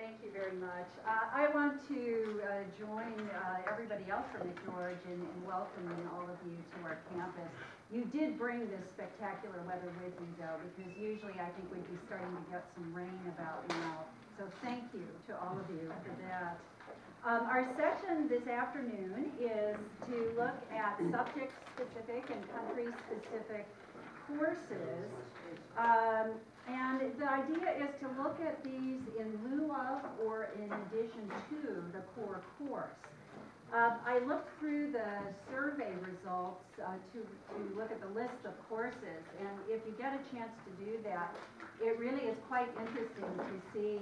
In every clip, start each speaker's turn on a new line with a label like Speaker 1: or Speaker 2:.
Speaker 1: Thank you very much. I want to join everybody else from McGeorge in welcoming all of you to our campus. You did bring this spectacular weather with you, though, because usually I think we'd be starting to get some rain about now. So thank you to all of you for that. Our session this afternoon is to look at subject-specific and country-specific courses. And the idea is to look at these in lieu of or in addition to the core course. I looked through the survey results to look at the list of courses, and if you get a chance to do that, it really is quite interesting to see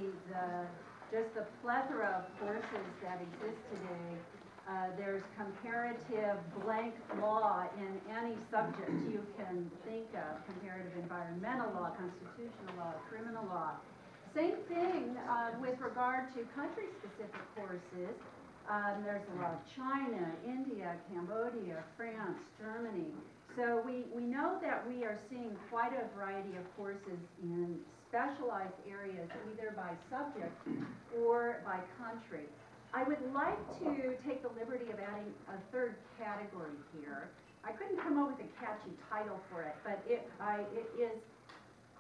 Speaker 1: just the plethora of courses that exist today. There's comparative blank law in any subject you can think of, comparative environmental law, constitutional law, criminal law. Same thing with regard to country-specific courses. There's the law of China, India, Cambodia, France, Germany. So we know that we are seeing quite a variety of courses in specialized areas, either by subject or by country. I would like to take the liberty of adding a third category here. I couldn't come up with a catchy title for it, but it is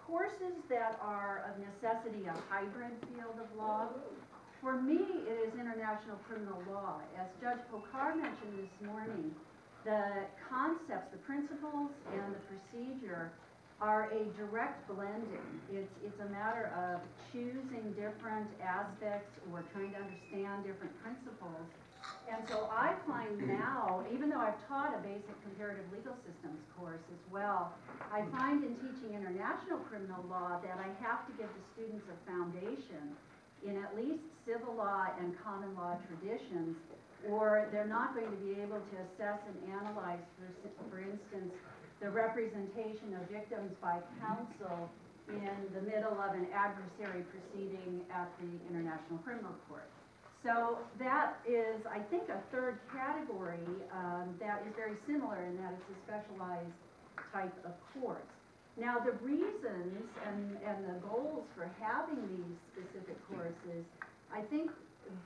Speaker 1: courses that are of necessity a hybrid field of law. For me, it is international criminal law. As Judge Pokar mentioned this morning, the concepts, the principles, and the procedure are a direct blending. It's a matter of choosing different aspects or trying to understand different principles. And so I find now, even though I've taught a basic comparative legal systems course as well, I find in teaching international criminal law that I have to give the students a foundation in at least civil law and common law traditions, or they're not going to be able to assess and analyze, for instance, the representation of victims by counsel in the middle of an adversary proceeding at the International Criminal Court. So that is, I think, a third category that is very similar in that it's a specialized type of course. Now, the reasons and the goals for having these specific courses, I think,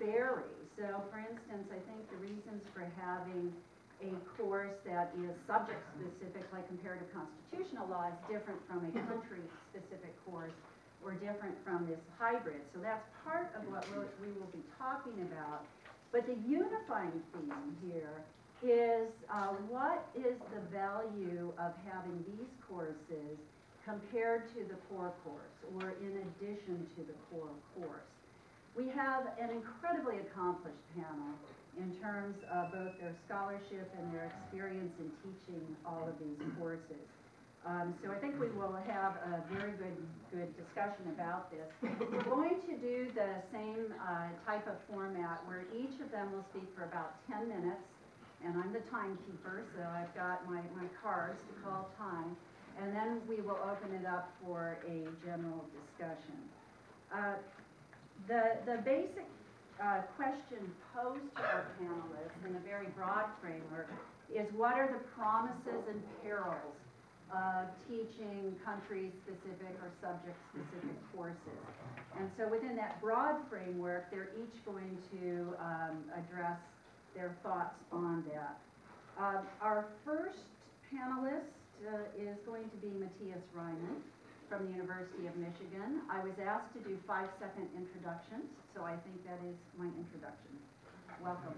Speaker 1: vary. So, for instance, I think the reasons for having a course that is subject-specific, like comparative constitutional law, is different from a country-specific course or different from this hybrid. So that's part of what we will be talking about. But the unifying theme here is what is the value of having these courses compared to the core course or in addition to the core course. We have an incredibly accomplished panel in terms of both their scholarship and their experience in teaching all of these courses. So I think we will have a very good discussion about this. We're going to do the same type of format where each of them will speak for about 10 minutes, and I'm the timekeeper, so I've got my cards to call time, and then we will open it up for a general discussion. The basic question posed to our panelists in a very broad framework is what are the promises and perils of teaching country-specific or subject-specific courses. And so within that broad framework, they're each going to address their thoughts on that. Our first panelist is going to be Matthias Reimann from the University of Michigan. I was asked to do 5-second introductions, so I think that is my introduction. Welcome.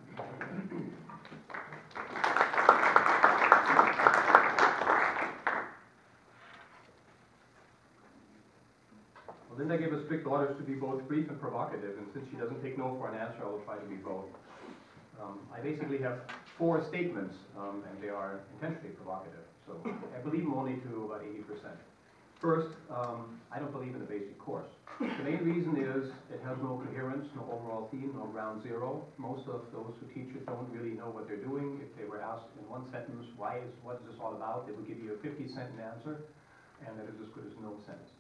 Speaker 2: Well, Linda gave us strict orders to be both brief and provocative, and since she doesn't take no for an answer, I will try to be both. I basically have 4 statements, and they are intentionally provocative, so I believe them only to about 80%. First, I don't believe in the basic course. The main reason is it has no coherence, no overall theme, no ground zero. Most of those who teach it don't really know what they're doing. If they were asked in one sentence, what is this all about, they would give you a 50-sentence answer, and that is as good as no sentence.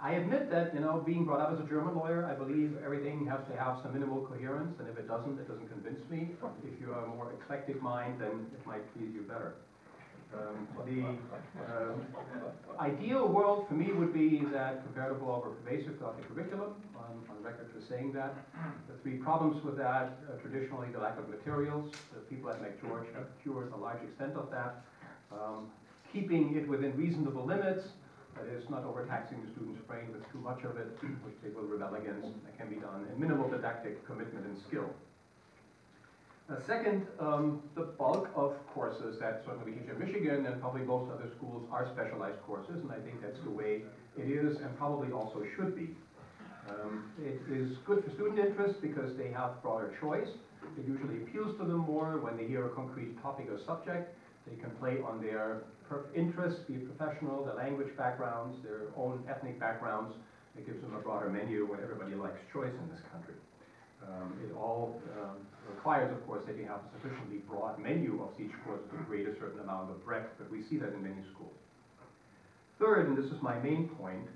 Speaker 2: I admit that, being brought up as a German lawyer, I believe everything has to have some minimal coherence, and if it doesn't convince me. If you are a more eclectic mind, then it might please you better. The ideal world for me would be that comparative law were pervasive throughout the curriculum. I'm on record for saying that. The three problems with that, traditionally the lack of materials. The people at McGeorge have cured a large extent of that. Keeping it within reasonable limits, that is, not overtaxing the student's brain with too much of it, which they will rebel against. That can be done. And minimal didactic commitment and skill. Second, the bulk of courses that certainly we teach at Michigan and probably most other schools are specialized courses, and I think that's the way it is and probably also should be. It is good for student interest because they have broader choice. It usually appeals to them more when they hear a concrete topic or subject. They can play on their interests, be it professional, their language backgrounds, their own ethnic backgrounds. It gives them a broader menu when everybody likes choice in this country. It all requires, of course, that you have a sufficiently broad menu of each course to create a certain amount of breadth, but we see that in many schools. Third, and this is my main point,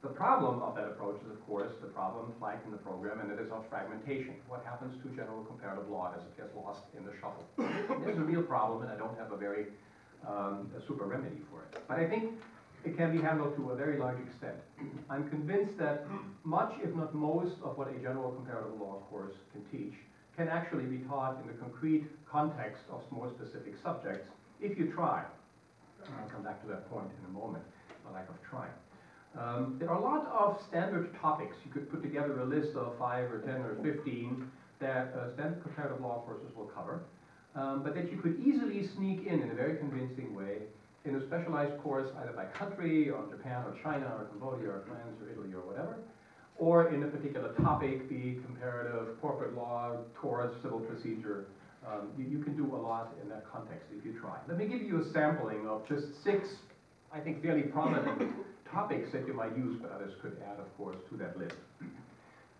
Speaker 2: the problem of that approach is, of course, the problem flagged in the program, and it is of fragmentation. What happens to general comparative law as it gets lost in the shuffle? There's a real problem, and I don't have a super remedy for it. But I think it can be handled to a very large extent. I'm convinced that much, if not most, of what a general comparative law course can teach can actually be taught in the concrete context of more specific subjects if you try. I'll come back to that point in a moment, the lack of trying. There are a lot of standard topics. You could put together a list of 5 or 10 or 15 that standard comparative law courses will cover, but that you could easily sneak in a very convincing way in a specialized course either by country, or Japan, or China, or Cambodia, or France, or Italy, or whatever, or in a particular topic, be it comparative corporate law, towards civil procedure. You can do a lot in that context if you try. Let me give you a sampling of just 6, I think, fairly prominent topics that you might use, but others could add, of course, to that list.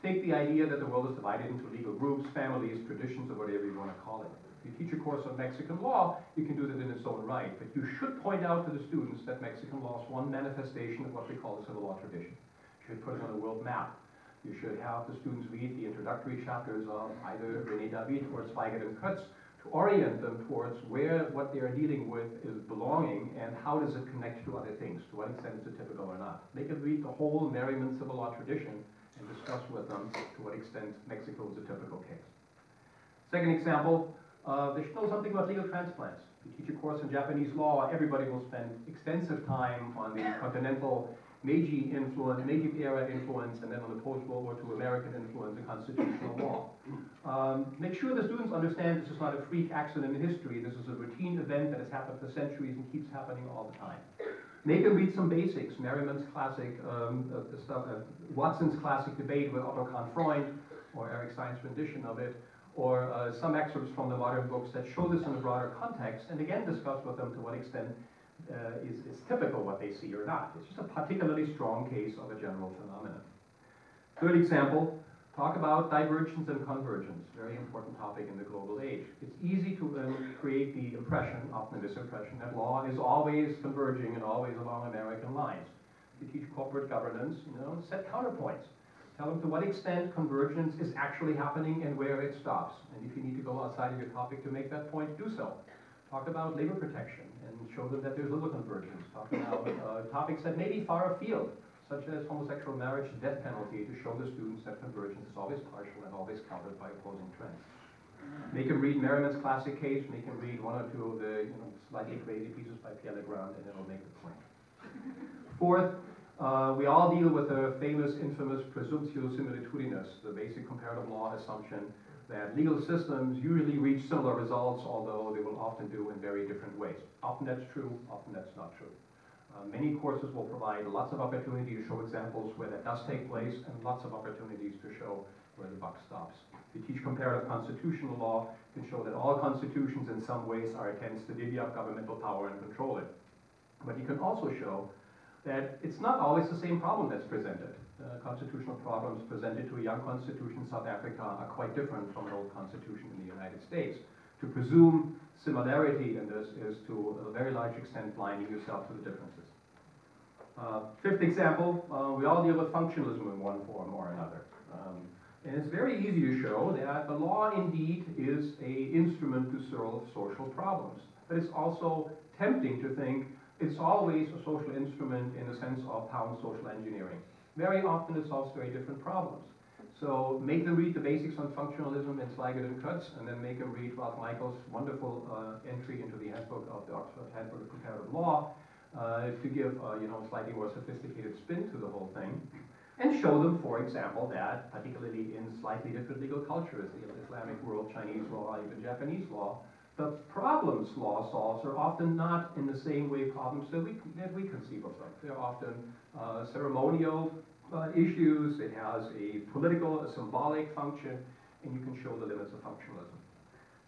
Speaker 2: Take the idea that the world is divided into legal groups, families, traditions, or whatever you want to call it. If you teach a course on Mexican law, you can do that in its own right, but you should point out to the students that Mexican law is one manifestation of what we call the civil law tradition. You should put it on a world map. You should have the students read the introductory chapters of either René David or Zweigert and Kurtz to orient them towards where what they are dealing with is belonging and how does it connect to other things, to what extent is it typical or not. They can read the whole Merriman civil law tradition and discuss with them to what extent Mexico is a typical case. Second example, they should know something about legal transplants. If you teach a course in Japanese law, everybody will spend extensive time on the continental Meiji influence, Meiji era influence, and then on the post-World War II American influence in constitutional law. Make sure the students understand this is not a freak accident in history. This is a routine event that has happened for centuries and keeps happening all the time. Make them read some basics, Merriman's classic stuff, Watson's classic debate with Otto Kahn-Freund, or Eric Stein's rendition of it, or some excerpts from the modern books that show this in a broader context, and again discuss with them to what extent is typical what they see or not. It's just a particularly strong case of a general phenomenon. Third example, talk about divergence and convergence, very important topic in the global age. It's easy to create the impression, often the misimpression, that law is always converging and always along American lines. If you teach corporate governance, set counterpoints. Tell them to what extent convergence is actually happening and where it stops. And if you need to go outside of your topic to make that point, do so. Talk about labor protection and show them that there's little convergence. Talk about topics that may be far afield, such as homosexual marriage, death penalty, to show the students that convergence is always partial and always countered by opposing trends. Make them read Merriman's classic case, make them read 1 or 2 of the slightly crazy pieces by Pierre Legrand, and it'll make the point. Fourth, we all deal with the famous, infamous presumptive simulatoriness, the basic comparative law assumption that legal systems usually reach similar results, although they will often do in very different ways. Often that's true, often that's not true. Many courses will provide lots of opportunity to show examples where that does take place, and lots of opportunities to show where the buck stops. If you teach comparative constitutional law, you can show that all constitutions in some ways are attempts to divvy up governmental power and control it. But you can also show that it's not always the same problem that's presented. Constitutional problems presented to a young constitution in South Africa are quite different from an old constitution in the United States. To presume similarity in this is to a very large extent blinding yourself to the differences. Fifth example, we all deal with functionalism in one form or another. And it's very easy to show that the law indeed is an instrument to solve social problems, but it's also tempting to think it's always a social instrument in the sense of pound social engineering. Very often it solves very different problems. So make them read the basics on functionalism in Slaggett and Kutz, and then make them read Ralph Michael's wonderful entry into the handbook of the Oxford Handbook of Comparative Law to give slightly more sophisticated spin to the whole thing, and show them, for example, that particularly in slightly different legal cultures, the Islamic world, Chinese law, even Japanese law, the problems law solves are often not in the same way problems that we conceive of them. They're often ceremonial issues. It has a political, a symbolic function, and you can show the limits of functionalism.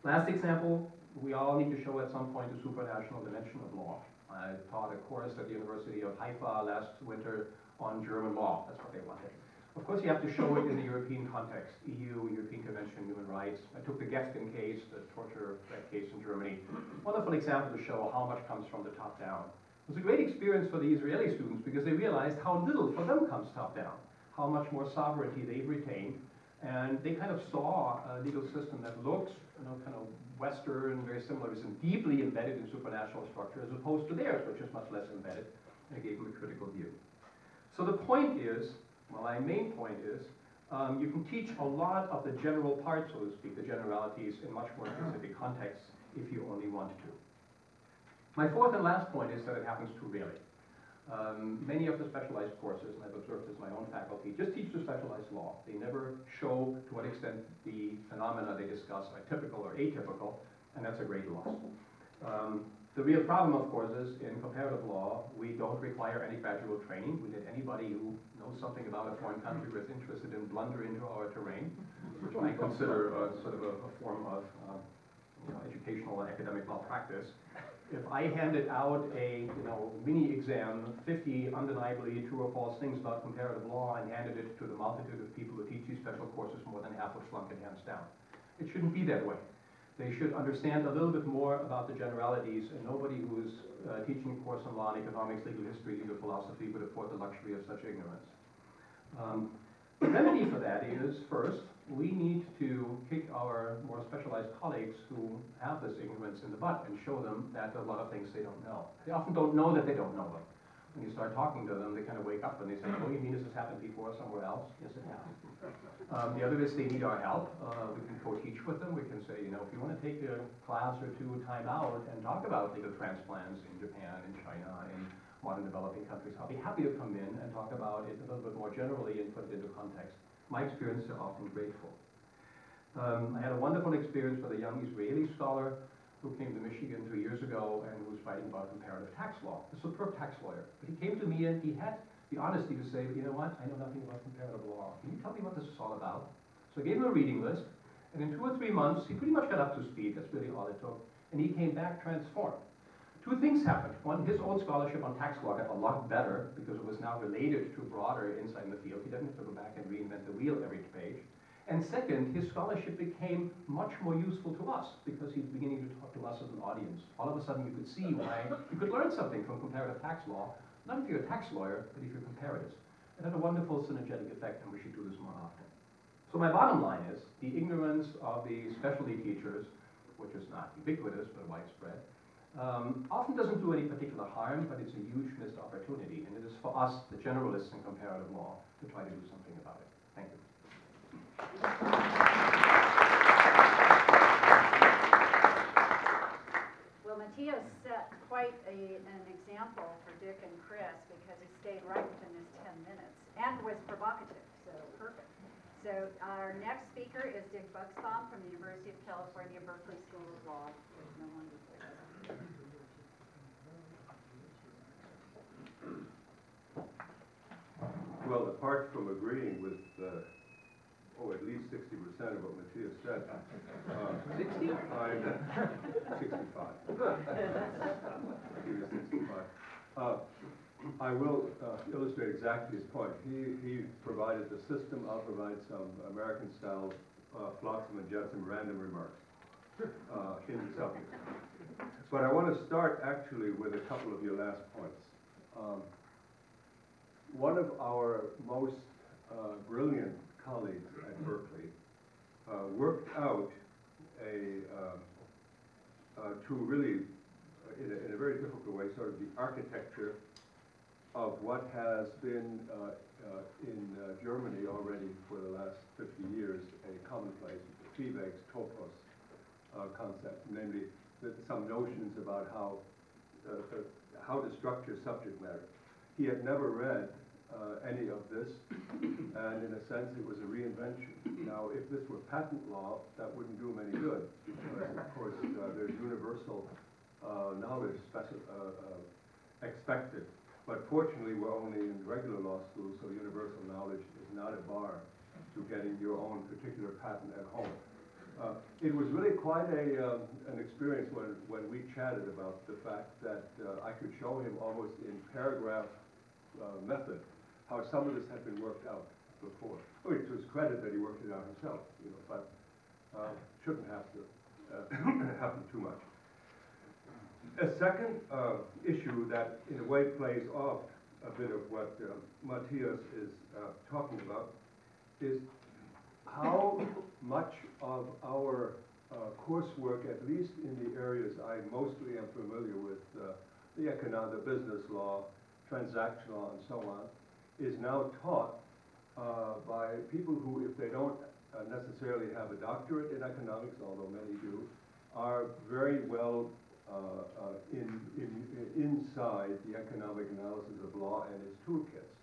Speaker 2: Last example, we all need to show at some point the supranational dimension of law. I taught a course at the University of Haifa last winter on German law. That's what they wanted. Of course, you have to show it in the European context, EU, European Convention on Human Rights. I took the Gefgen case, the torture case in Germany. Wonderful example to show how much comes from the top down. It was a great experience for the Israeli students because they realized how little for them comes top down, how much more sovereignty they've retained. And they kind of saw a legal system that looks kind of Western, very similar, and deeply embedded in supranational structure as opposed to theirs, which is much less embedded. And it gave them a critical view. So the point is, well, my main point is, you can teach a lot of the general parts, so to speak, the generalities in much more specific contexts if you only want to. My fourth and last point is that it happens too rarely. Many of the specialized courses, and I've observed this in my own faculty, just teach the specialized law. They never show to what extent the phenomena they discuss are typical or atypical, and that's a great loss. The real problem, of course, is in comparative law, we don't require any graduate training. We let anybody who knows something about a foreign country or is interested in blunder into our terrain, which I consider sort of a form of educational and academic malpractice. If I handed out a mini exam, 50 undeniably true or false things about comparative law, and handed it to the multitude of people who teach these special courses, more than half would flunk it hands down. It shouldn't be that way. They should understand a little bit more about the generalities, and nobody who is teaching a course on law and economics, legal history, legal philosophy would afford the luxury of such ignorance. The remedy for that is, first, we need to kick our more specialized colleagues who have this ignorance in the butt and show them that there are a lot of things they don't know. They often don't know that they don't know them. When you start talking to them, they kind of wake up and they say, oh, you mean this has happened before somewhere else? Yes, it has. The other is they need our help. We can co-teach with them. We can say, if you want to take a class or two time out and talk about legal transplants in Japan, in China, in modern developing countries, I'll be happy to come in and talk about it a little bit more generally and put it into context. My experience is often grateful. I had a wonderful experience with a young Israeli scholar who came to Michigan 2 years ago and was writing about comparative tax law, a superb tax lawyer. But he came to me and he had the honesty to say, you know what, I know nothing about comparative law. Can you tell me what this is all about? So I gave him a reading list, and in 2 or 3 months, he pretty much got up to speed. That's really all it took. And he came back transformed. 2 things happened. One, his own scholarship on tax law got a lot better because it was now related to broader insight in the field. He didn't have to go back and reinvent the wheel every page. And second, his scholarship became much more useful to us because he's beginning to talk to us as an audience. All of a sudden, you could see why you could learn something from comparative tax law, not if you're a tax lawyer, but if you're comparatives. It had a wonderful synergetic effect, and we should do this more often. So my bottom line is, the ignorance of the specialty teachers, which is not ubiquitous but widespread, often doesn't do any particular harm, but it's a huge missed opportunity, and it is for us, the generalists in comparative law, to try to do something about it. Thank you.
Speaker 1: Well, Matthias set quite an example for Dick and Chris because he stayed right within his 10 minutes and was provocative, so perfect. So our next speaker is Dick Buxbaum from the University of California, Berkeley School of Law. There's no one before that.
Speaker 3: Well, apart from agreeing with at least 60% of what Matthias said.
Speaker 2: 60?
Speaker 3: I'm 65. He was 65. I will illustrate exactly his point. He provided the system. I'll provide some American-style flotsam and jetsam random remarks in the subject. But I want to start actually with a couple of your last points. One of our most brilliant colleagues at Berkeley worked out to really in a very difficult way, sort of the architecture of what has been in Germany already for the last 50 years a commonplace, the Viehwegs topos concept, namely that some notions about how to structure subject matter. He had never read any of this, and in a sense it was a reinvention. Now, if this were patent law, that wouldn't do him any good, because of course there's universal knowledge expected. But fortunately, we're only in regular law school, so universal knowledge is not a bar to getting your own particular patent at home. It was really quite an experience when we chatted about the fact that I could show him almost in paragraph method how some of this had been worked out before. I mean, to his credit that he worked it out himself, you know, but shouldn't have to happen too much. A second issue that in a way plays off a bit of what Matthias is talking about is how much of our coursework, at least in the areas I mostly am familiar with, the business law, transaction law, and so on, is now taught by people who, if they don't necessarily have a doctorate in economics, although many do, are very well inside the economic analysis of law and its toolkits.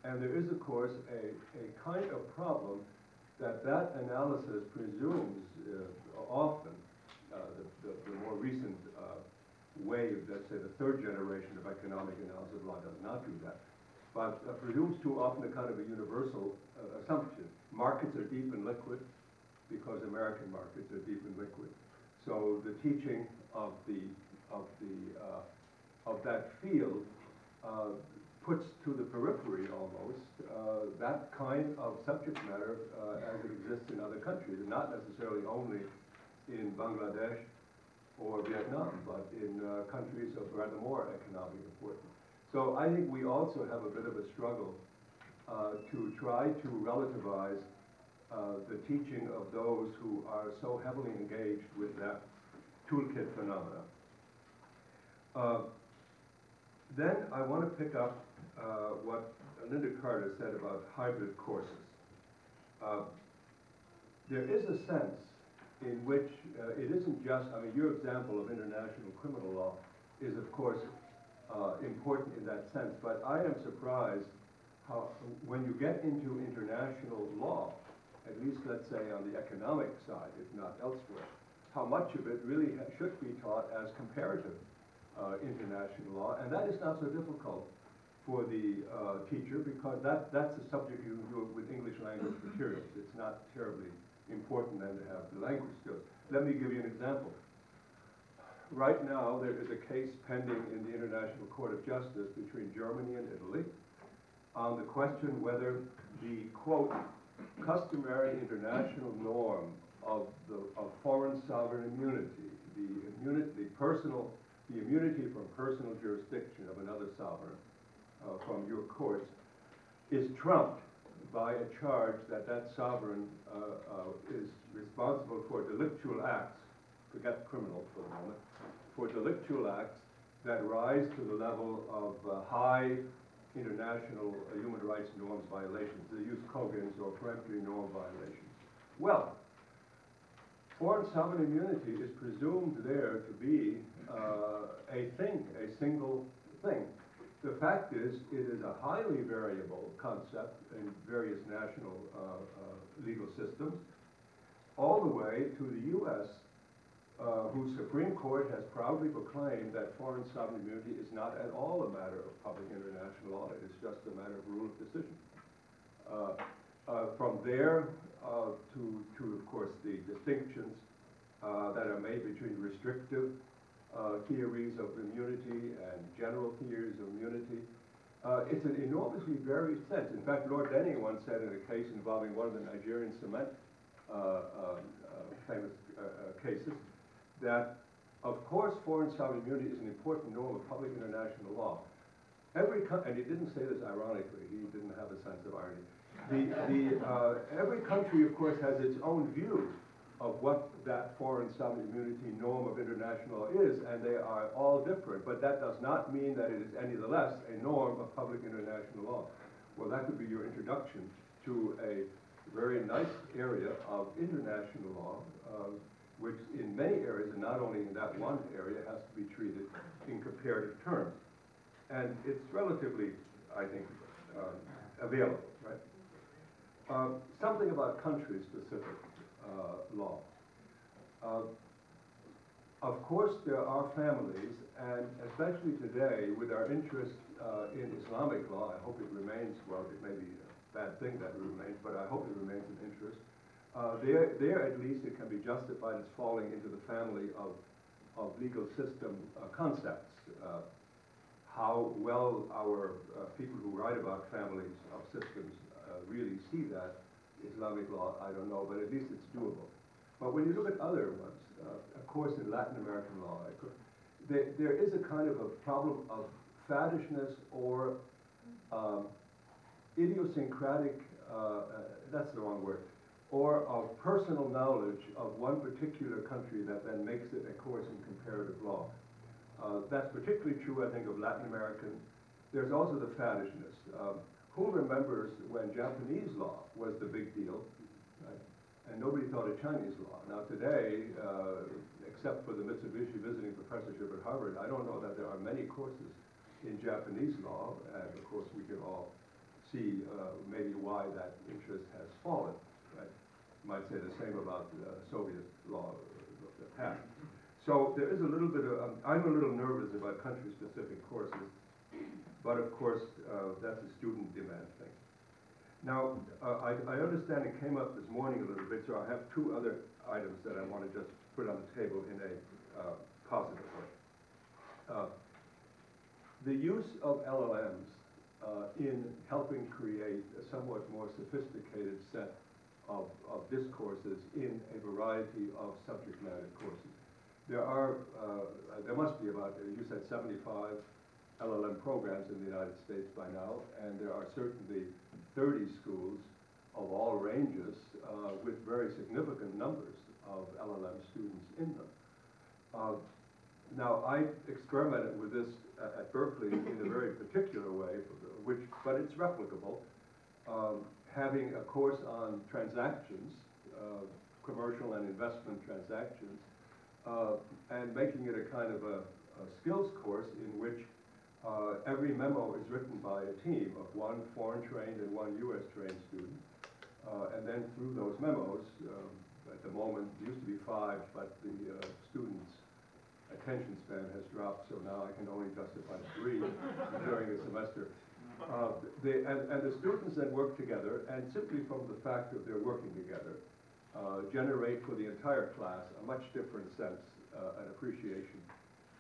Speaker 3: And there is, of course, a kind of problem that analysis presumes often, the more recent wave, let's say the third generation of economic analysis of law does not do that, but presumes too often a kind of a universal assumption. Markets are deep and liquid because American markets are deep and liquid. So the teaching of that field puts to the periphery almost that kind of subject matter as it exists in other countries, and not necessarily only in Bangladesh or Vietnam, but in countries of rather more economic importance. So I think we also have a bit of a struggle to try to relativize the teaching of those who are so heavily engaged with that toolkit phenomena. Then I want to pick up what Linda Carter said about hybrid courses. There is a sense in which it isn't just, I mean, your example of international criminal law is, of course, important in that sense, but I am surprised how, when you get into international law, at least let's say on the economic side, if not elsewhere, how much of it really should be taught as comparative international law, and that is not so difficult for the teacher, because that's a subject you can do with English language materials. It's not terribly important then to have the language skills. Let me give you an example. Right now, there is a case pending in the International Court of Justice between Germany and Italy on the question whether the, quote, customary international norm of foreign sovereign immunity, the immunity from personal jurisdiction of another sovereign from your courts, is trumped by a charge that sovereign is responsible for delictual acts, forget criminal for the moment, for delictual acts that rise to the level of high international human rights norms violations. They use coherence or peremptory norm violations. Well, foreign sovereign immunity is presumed there to be a thing, a single thing. The fact is, it is a highly variable concept in various national legal systems, all the way to the U.S., whose Supreme Court has proudly proclaimed that foreign sovereign immunity is not at all a matter of public international law. It is just a matter of rule of decision. From there to, of course, the distinctions that are made between restrictive theories of immunity and general theories of immunity. It's an enormously varied sense. In fact, Lord Denning once said in a case involving one of the Nigerian cement famous cases that, of course, foreign sovereign immunity is an important norm of public international law. And he didn't say this ironically. He didn't have a sense of irony. Every country, of course, has its own view of what that foreign sovereign immunity norm of international law is, and they are all different, but that does not mean that it is any the less a norm of public international law. Well, that could be your introduction to a very nice area of international law, which in many areas, and not only in that one area, has to be treated in comparative terms. And it's relatively, I think, available, right? Something about country-specific law. Of course, there are families, and especially today, with our interest in Islamic law, I hope it remains, well, it may be a bad thing that it remains, but I hope it remains an interest. There at least it can be justified as falling into the family of legal system concepts. How well our people who write about families of systems really see that Islamic law, I don't know, but at least it's doable. But when you look at other ones, of course in Latin American law, there is a kind of a problem of faddishness or idiosyncratic, that's the wrong word, or of personal knowledge of one particular country that then makes it a course in comparative law. That's particularly true, I think, of Latin American. There's also the faddishness. Who remembers when Japanese law was the big deal, right? And nobody thought of Chinese law. Now today, except for the Mitsubishi visiting professorship at Harvard, I don't know that there are many courses in Japanese law, and of course we can all see maybe why that interest has fallen, right? You might say the same about Soviet law of the past. So there is a little bit of, I'm a little nervous about country-specific courses, but of course that's a student demand thing. Now, I understand it came up this morning a little bit, so I have two other items that I want to just put on the table in a positive way. The use of LLMs in helping create a somewhat more sophisticated set of discourses in a variety of subject matter courses. There must be about, you said 75 LLM programs in the United States by now, and there are certainly 30 schools of all ranges with very significant numbers of LLM students in them. Now, I experimented with this at Berkeley in a very particular way, but it's replicable. Having a course on transactions, commercial and investment transactions, and making it a kind of a skills course in which every memo is written by a team of one foreign-trained and one US-trained student. And then through those memos, at the moment, it used to be 5, but the students' attention span has dropped, so now I can only justify 3 during a semester. And the students then work together, and simply from the fact that they're working together, generate for the entire class a much different sense and appreciation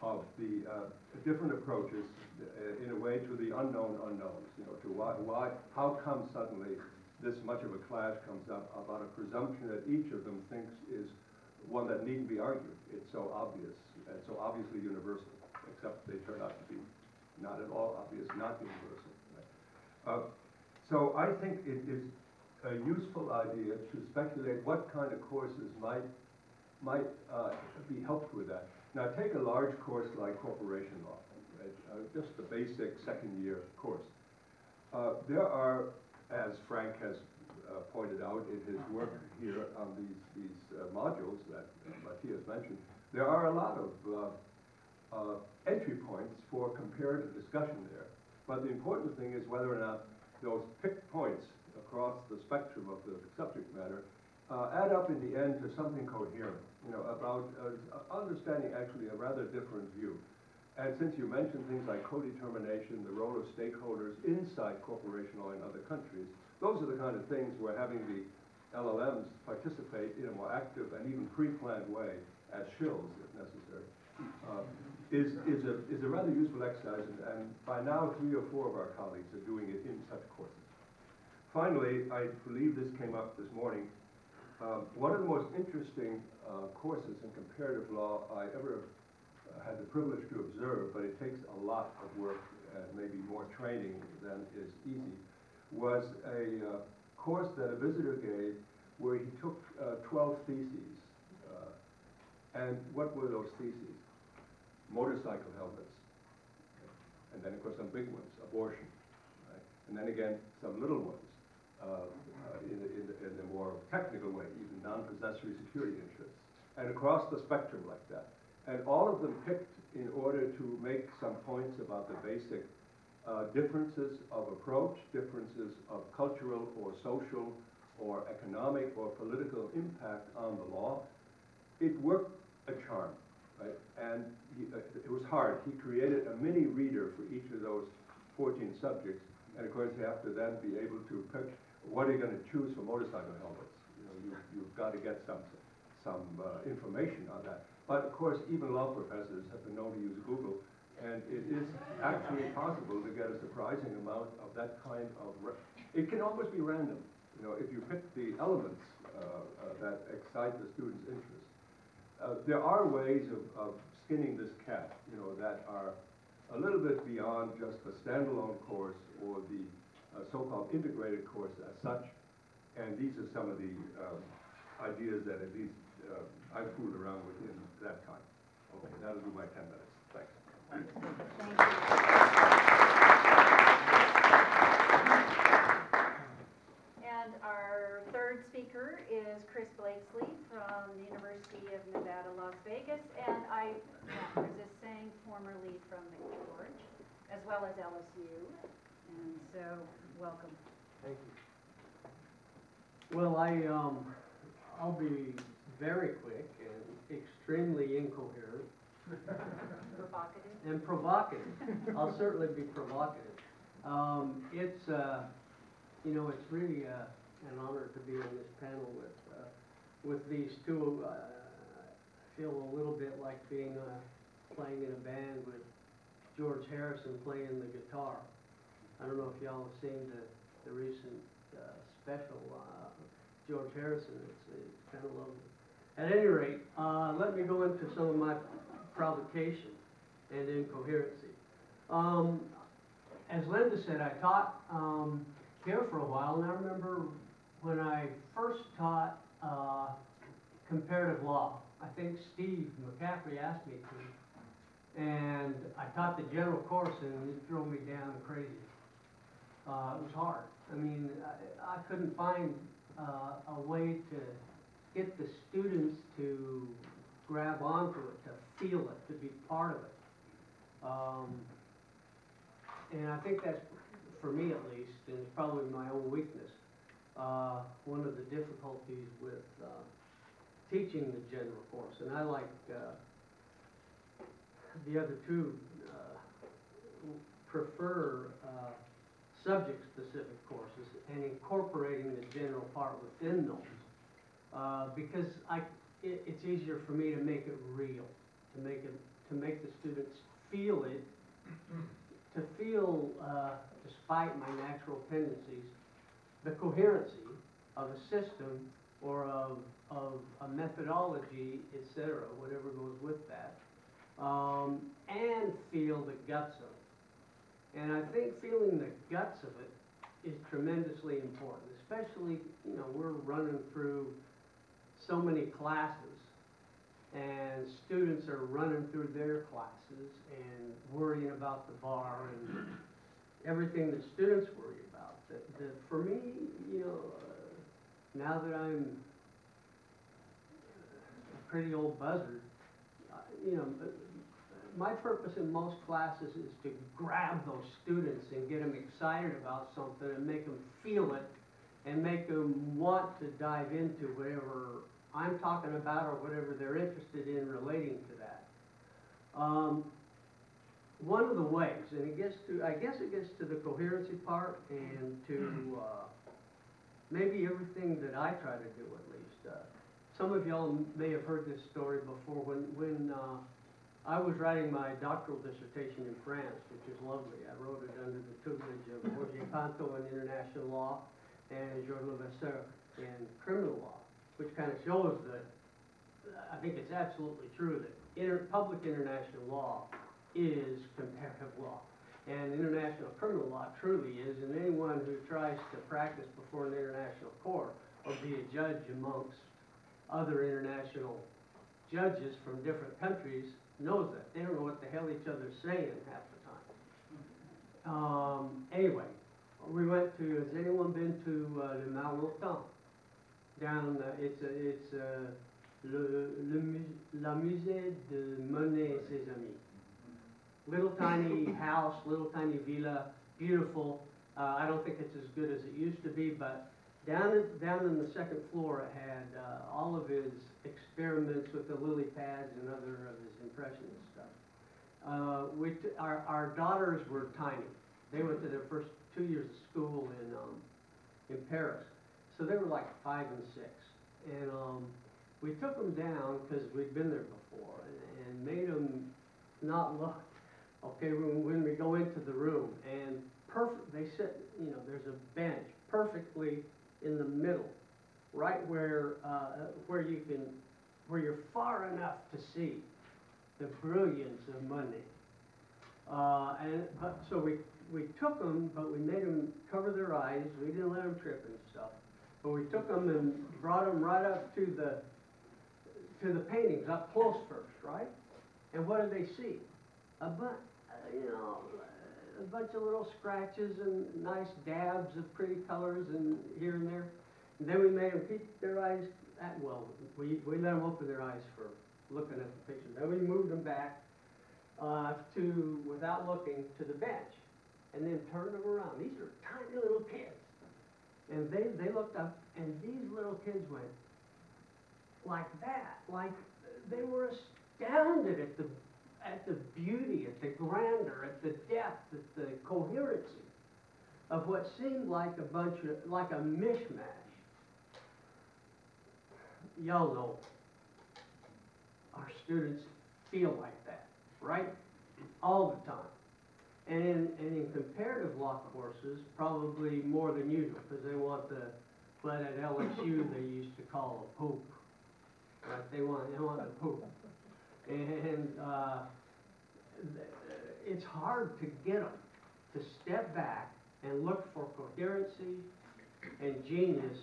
Speaker 3: of the different approaches in a way to the unknown unknowns, you know, to how come suddenly this much of a clash comes up about a presumption that each of them thinks is one that needn't be argued. It's so obvious and so obviously universal, except they turn out to be not at all obvious, not universal. Right? So I think it is a useful idea to speculate what kind of courses might be helped with that. Now take a large course like corporation law, right? Just the basic second-year course. There are, as Frank has pointed out in his work here on these modules that Matthias mentioned, there are a lot of entry points for comparative discussion there. But the important thing is whether or not those picked points across the spectrum of the subject matter add up in the end to something coherent, you know, about understanding actually a rather different view. And since you mentioned things like co-determination, the role of stakeholders inside corporation law in other countries, those are the kind of things where having the LLMs participate in a more active and even pre-planned way as shills, if necessary, is a rather useful exercise, and by now 3 or 4 of our colleagues are doing it in such courses. Finally, I believe this came up this morning. One of the most interesting courses in comparative law I ever had the privilege to observe, but it takes a lot of work and maybe more training than is easy, was a course that a visitor gave where he took 12 theses And what were those theses? Motorcycle helmets. Okay. And then, of course, some big ones, abortion. Right? And then again, some little ones in the more technical way, even non-possessory security interests. And across the spectrum like that. And all of them picked in order to make some points about the basic differences of approach, differences of cultural or social or economic or political impact on the law. It worked a charm, right? And it was hard. He created a mini reader for each of those 14 subjects. And of course, you have to then be able to pick what are you going to choose for motorcycle helmets. You know, you've got to get some information on that. But of course, even law professors have been known to use Google, and it is actually possible to get a surprising amount of that kind of. It can almost be random. You know, if you pick the elements that excite the student's interest. There are ways of skinning this cat, you know, that are a little bit beyond just the standalone course or the so-called integrated course as such. And these are some of the ideas that at least I've fooled around with in that time. Okay, that'll do my 10 minutes. Thanks.
Speaker 1: Thank you. And our third speaker is Chris Blakesley from the University of Nevada, Las Vegas, and I was just saying formerly from McGeorge, as well as LSU. And so, welcome.
Speaker 4: Thank you. Well, I'll be very quick and extremely incoherent.
Speaker 1: Provocative.
Speaker 4: And provocative. I'll certainly be provocative. It's you know, it's really an honor to be on this panel with these two. I feel a little bit like being playing in a band with George Harrison playing the guitar. I don't know if y'all have seen the recent special George Harrison. It's kind of lovely. At any rate, let me go into some of my provocation and incoherency. As Linda said, I taught here for a while, and I remember when I first taught comparative law. I think Steve McCaffrey asked me to, and I taught the general course, and it drove me down crazy. It was hard. I mean, I couldn't find a way to get the students to grab onto it, to feel it, to be part of it. And I think that's, for me at least, and it's probably my own weakness, one of the difficulties with teaching the general course. And I like the other two prefer subject-specific courses and incorporating the general part within those, because it's easier for me to make it real, to make the students feel it, to feel, despite my natural tendencies, the coherency of a system or of a methodology, etc., whatever goes with that, and feel the guts of it. And I think feeling the guts of it is tremendously important, especially, you know, we're running through so many classes, and students are running through their classes and worrying about the bar and everything that students worry about. For me, you know, now that I'm a pretty old buzzard, you know, my purpose in most classes is to grab those students and get them excited about something and make them feel it and make them want to dive into whatever I'm talking about or whatever they're interested in relating to that. One of the ways, and I guess it gets to the coherency part and to maybe everything that I try to do at least. Some of y'all may have heard this story before. When I was writing my doctoral dissertation in France, which is lovely. I wrote it under the tutelage of Roger Panto in international law and Georges Levasseur in criminal law, which kind of shows that I think it's absolutely true that public international law is comparative law. And international criminal law truly is, and anyone who tries to practice before an international court or be a judge amongst other international judges from different countries knows that. They don't know what the hell each other's saying half the time. Anyway, we went to, has anyone been to Le Malnotan? Down, La Musée de Monet et ses amis. Little tiny house, little tiny villa, beautiful. I don't think it's as good as it used to be, but down in the second floor it had all of his experiments with the lily pads and other of his impressionist stuff. Our daughters were tiny. They went to their first 2 years of school in Paris. So they were like 5 and 6. And we took them down because we'd been there before and made them not look, okay, when we go into the room. And they sit, you know, there's a bench perfectly in the middle, right where you're far enough to see the brilliance of Monet. So we took them, but we made them cover their eyes. We didn't let them trip and stuff. But we took them and brought them right up to the paintings, up close first, right? And what did they see? A bunch of little scratches and nice dabs of pretty colors and here and there. And then we made them keep their eyes, we let them open their eyes for looking at the picture. Then we moved them back without looking, to the bench, and then turned them around. These are tiny little kids. And they looked up, and these little kids went like that, like they were astounded at the beauty, at the grandeur, at the depth, at the coherency of what seemed like a mishmash. Y'all know our students feel like that, right? All the time. And in comparative law courses, probably more than usual, because they want what at LSU they used to call a poop. Right? They want the poop. And it's hard to get them to step back and look for coherency and genius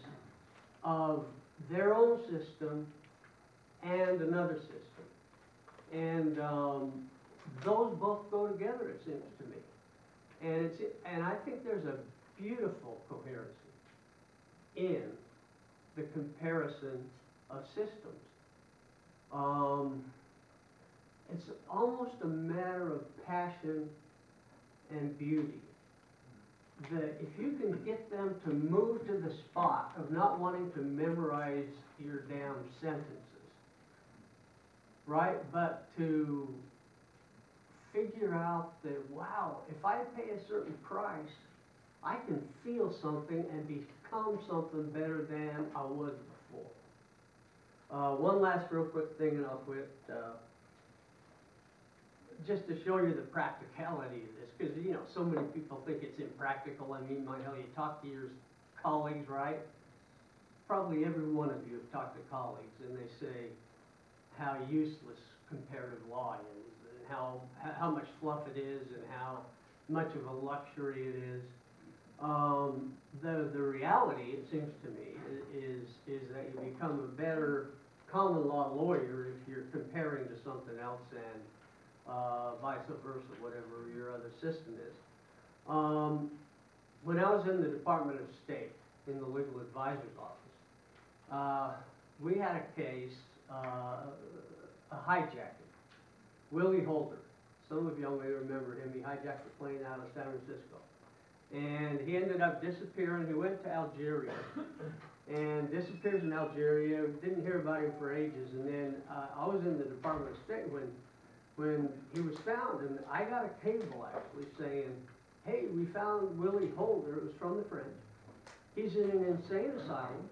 Speaker 4: of their own system and another system. And those both go together, it seems to me. And I think there's a beautiful coherency in the comparison of systems. It's almost a matter of passion and beauty. If you can get them to move to the spot of not wanting to memorize your damn sentences, right? But to figure out that, wow, if I pay a certain price, I can feel something and become something better than I was before. One last real quick thing and I'll quit. Just to show you the practicality of this, because, you know, so many people think it's impractical. I mean, you talk to your colleagues, right? Probably every one of you have talked to colleagues and they say how useless comparative law is, and how much fluff it is, and how much of a luxury it is. The reality, it seems to me, is that you become a better common law lawyer if you're comparing to something else, and vice versa, whatever your other system is. When I was in the Department of State, in the legal advisor's office, we had a case, a hijacking. Willie Holder, some of y'all may remember him. He hijacked a plane out of San Francisco. And he ended up disappearing. He went to Algeria and disappears in Algeria. Didn't hear about him for ages. And then I was in the Department of State when he was found, and I got a cable actually saying, hey, we found Willie Holder. It was from the French. He's in an insane asylum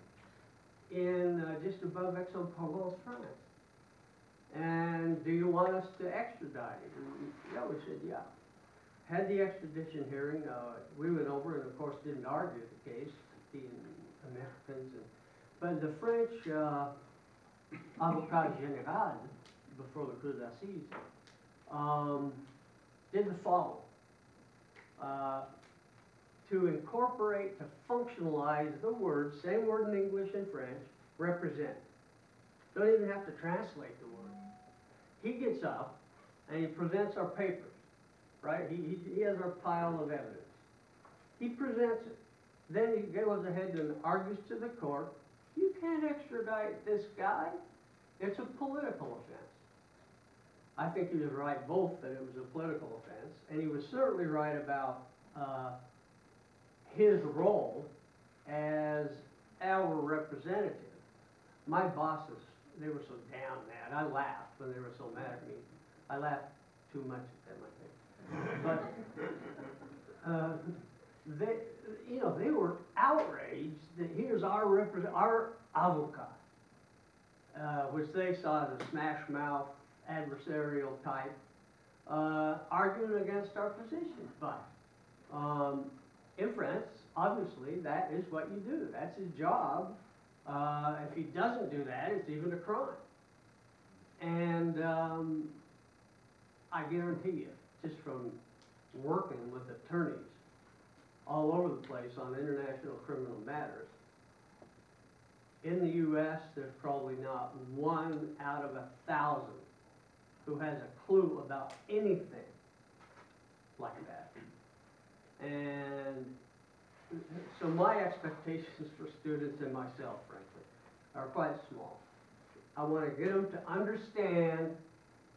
Speaker 4: in just above Aix-en-Provence, France. And do you want us to extradite him? And, yeah, we said, yeah. Had the extradition hearing. We went over and, of course, didn't argue the case, being Americans. But the French avocat général, before the Cour d'Assises, did the following. To incorporate, to functionalize the word, same word in English and French, represent. don't even have to translate the word. He gets up and he presents our papers, right? He has our pile of evidence. He presents it. Then he goes ahead and argues to the court, you can't extradite this guy. It's a political offense. I think he was right both that it was a political offense, and he was certainly right about his role as our representative. My bosses, they were so damn mad. I laughed when they were so mad at me. I laughed too much at them, I think. But they were outraged that here's our avocat, which they saw as a smash mouth, adversarial type, arguing against our position. But in France, obviously, that is what you do. That's his job. If he doesn't do that, it's even a crime. And I guarantee you, just from working with attorneys all over the place on international criminal matters, in the U.S., there's probably not 1 out of 1,000 who has a clue about anything like that. And so my expectations for students and myself, frankly, are quite small. I want to get them to understand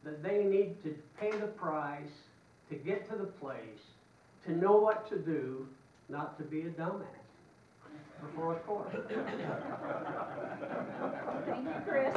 Speaker 4: that they need to pay the price to get to the place, to know what to do, not to be a dumbass before a court.
Speaker 1: Thank you, Chris.